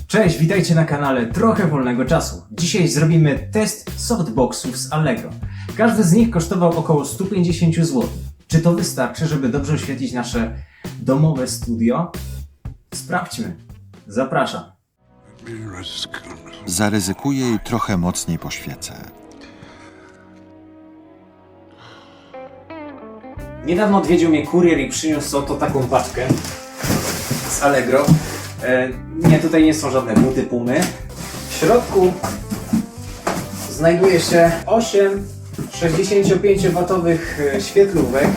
Cześć, witajcie na kanale Trochę Wolnego Czasu. Dzisiaj zrobimy test softboxów z Allegro. Każdy z nich kosztował około 150 zł. Czy to wystarczy, żeby dobrze oświetlić nasze domowe studio? Sprawdźmy. Zapraszam. Zaryzykuję i trochę mocniej poświecę. Niedawno odwiedził mnie kurier i przyniósł oto taką paczkę z Allegro. Nie, tutaj nie są żadne buty Pumy. W środku znajduje się 8 65W świetlówek,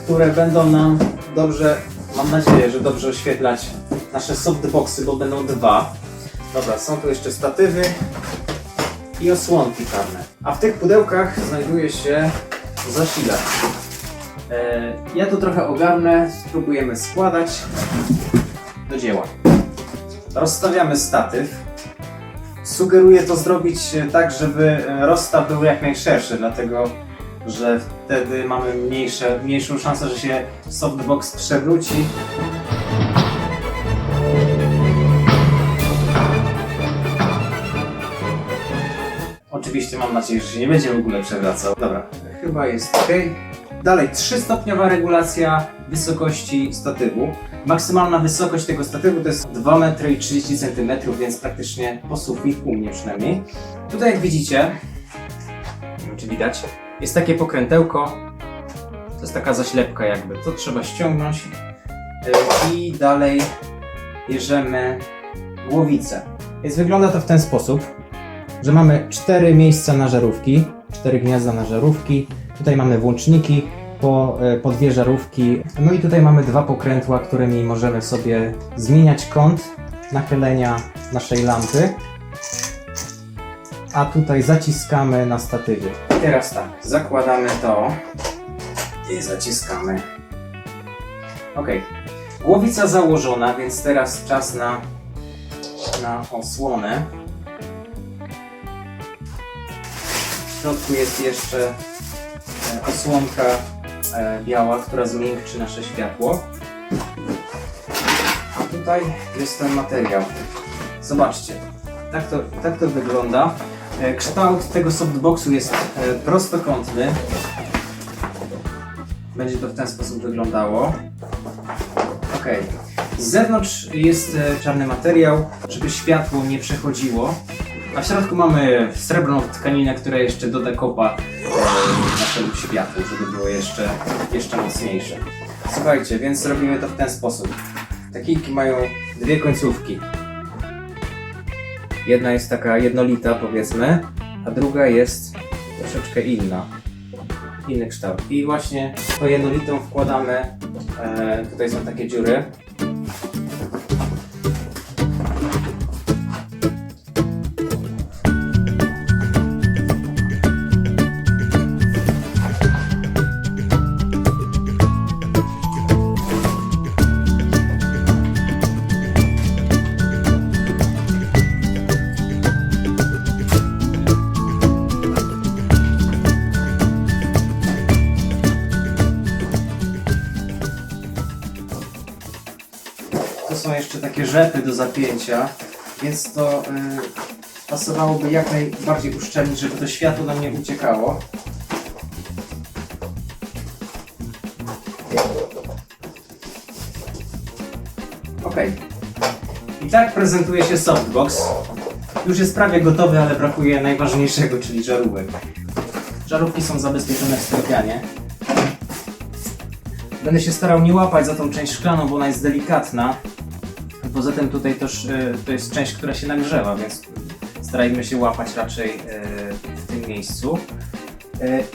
które będą nam dobrze, mam nadzieję, że dobrze oświetlać nasze softboxy, bo będą dwa. Dobra, są tu jeszcze statywy i osłonki karne. A w tych pudełkach znajduje się zasilacz. Ja to trochę ogarnę, spróbujemy składać. Do dzieła. Rozstawiamy statyw. Sugeruję to zrobić tak, żeby rozstaw był jak najszerszy, dlatego że wtedy mamy mniejszą szansę, że się softbox przewróci. Oczywiście mam nadzieję, że się nie będzie w ogóle przewracał. Dobra, chyba jest ok. Dalej, 3-stopniowa regulacja wysokości statywu. Maksymalna wysokość tego statywu to jest 2,30 m, więc praktycznie po sufit, u mnie przynajmniej. Tutaj jak widzicie, nie wiem czy widać, jest takie pokrętełko. To jest taka zaślepka jakby, to trzeba ściągnąć. I dalej bierzemy głowicę. Więc wygląda to w ten sposób, że mamy 4 miejsca na żarówki, 4 gniazda na żarówki. Tutaj mamy włączniki po dwie żarówki. No i tutaj mamy dwa pokrętła, którymi możemy sobie zmieniać kąt nachylenia naszej lampy. A tutaj zaciskamy na statywie. I teraz tak, zakładamy to i zaciskamy. Ok, głowica założona, więc teraz czas na osłonę. W środku jest jeszcze osłonka biała, która zmiękczy nasze światło. A tutaj jest ten materiał. Zobaczcie, tak to wygląda. Kształt tego softboxu jest prostokątny. Będzie to w ten sposób wyglądało. Ok. Z zewnątrz jest czarny materiał, żeby światło nie przechodziło. A w środku mamy srebrną tkaninę, która jeszcze doda kopa naszemu światłu, żeby było jeszcze mocniejsze. Słuchajcie, więc robimy to w ten sposób. Te kijki mają dwie końcówki. Jedna jest taka jednolita, powiedzmy, a druga jest troszeczkę inna. Inny kształt. I właśnie tą jednolitą wkładamy, tutaj są takie dziury. Tu są jeszcze takie rzepy do zapięcia, więc to pasowałoby jak najbardziej uszczelnić, żeby to światło nam nie uciekało. Ok. I tak prezentuje się softbox. Już jest prawie gotowy, ale brakuje najważniejszego, czyli żarówek. Żarówki są zabezpieczone w stropianie. Będę się starał nie łapać za tą część szklaną, bo ona jest delikatna. Poza tym tutaj też to jest część, która się nagrzewa, więc starajmy się łapać raczej w tym miejscu.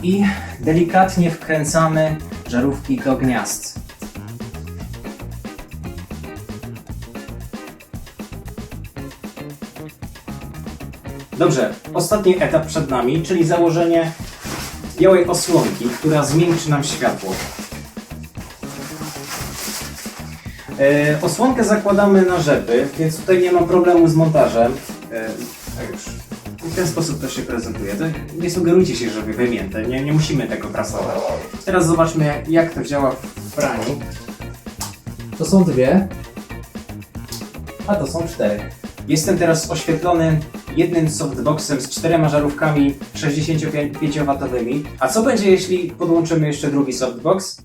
I delikatnie wkręcamy żarówki do gniazd. Dobrze, ostatni etap przed nami, czyli założenie białej osłonki, która zmiękczy nam światło. Osłonkę zakładamy na rzepy, więc tutaj nie ma problemu z montażem. Tak już. W ten sposób to się prezentuje. To nie sugerujcie się, żeby wymięte, nie musimy tego prasować. Teraz zobaczmy, jak to działa w praniu. To są dwie, a to są 4. Jestem teraz oświetlony jednym softboxem z 4 żarówkami 65W. A co będzie, jeśli podłączymy jeszcze drugi softbox?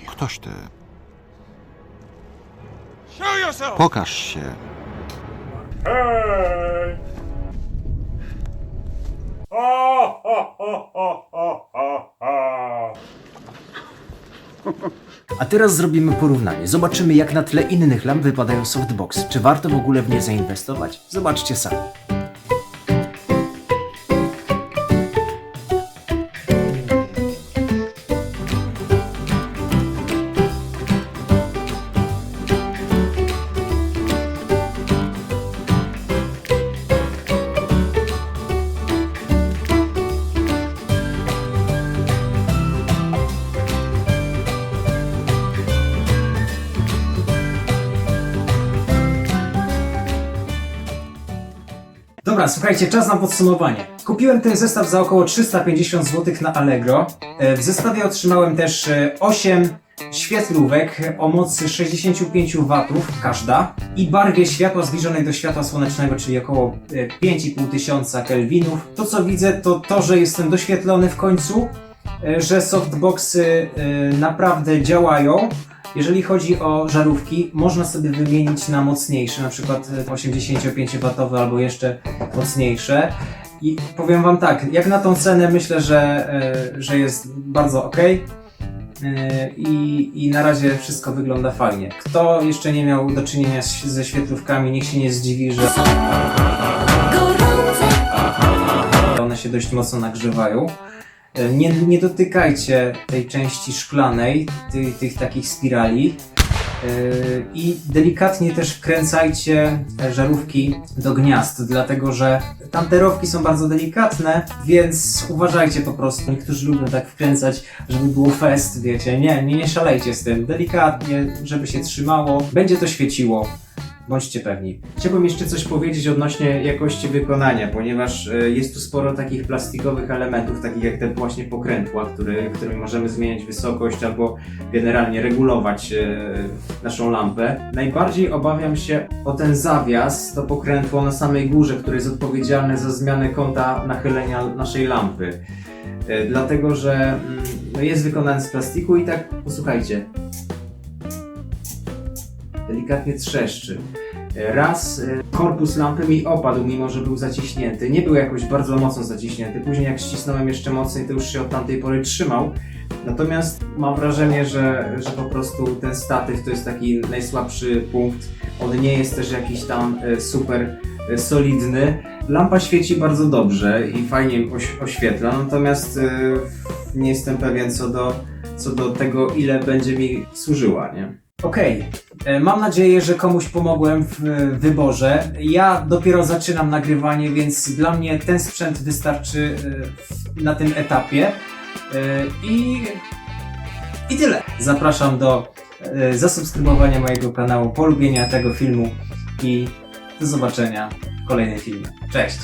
Ktoś ty. Pokaż się. Hey! Ha, ha, ha, ha, ha, ha. A teraz zrobimy porównanie. Zobaczymy, jak na tle innych lamp wypadają softboxy. Czy warto w ogóle w nie zainwestować? Zobaczcie sami. Dobra, słuchajcie, czas na podsumowanie. Kupiłem ten zestaw za około 350 zł na Allegro. W zestawie otrzymałem też 8 świetlówek o mocy 65 W każda i barwie światła zbliżonej do światła słonecznego, czyli około 5500 kelwinów. To co widzę to, że jestem doświetlony w końcu, że softboxy naprawdę działają. Jeżeli chodzi o żarówki, można sobie wymienić na mocniejsze, na przykład 85W albo jeszcze mocniejsze. I powiem wam tak, jak na tą cenę myślę, że jest bardzo ok. I na razie wszystko wygląda fajnie. Kto jeszcze nie miał do czynienia ze świetlówkami, niech się nie zdziwi, że one się dość mocno nagrzewają. Nie dotykajcie tej części szklanej, tych takich spirali i delikatnie też wkręcajcie żarówki do gniazd, dlatego że tamte rowki są bardzo delikatne, więc uważajcie po prostu. Niektórzy lubią tak wkręcać, żeby było fest, wiecie, nie szalejcie z tym, delikatnie, żeby się trzymało, będzie to świeciło. Bądźcie pewni. Chciałbym jeszcze coś powiedzieć odnośnie jakości wykonania, ponieważ jest tu sporo takich plastikowych elementów, takich jak te właśnie pokrętła, którymi możemy zmieniać wysokość albo generalnie regulować naszą lampę. Najbardziej obawiam się o ten zawias, to pokrętło na samej górze, które jest odpowiedzialne za zmianę kąta nachylenia naszej lampy. Dlatego, że jest wykonany z plastiku i tak, posłuchajcie, delikatnie trzeszczy. Raz korpus lampy mi opadł, mimo że był zaciśnięty. Nie był jakoś bardzo mocno zaciśnięty. Później jak ścisnąłem jeszcze mocniej, to już się od tamtej pory trzymał. Natomiast mam wrażenie, że po prostu ten statyw to jest taki najsłabszy punkt. On nie jest też jakiś tam super solidny. Lampa świeci bardzo dobrze i fajnie oświetla, natomiast nie jestem pewien co do tego, ile będzie mi służyła, nie? Okej, mam nadzieję, że komuś pomogłem w wyborze. Ja dopiero zaczynam nagrywanie, więc dla mnie ten sprzęt wystarczy na tym etapie. I tyle. Zapraszam do zasubskrybowania mojego kanału, polubienia tego filmu i do zobaczenia w kolejnym filmie. Cześć!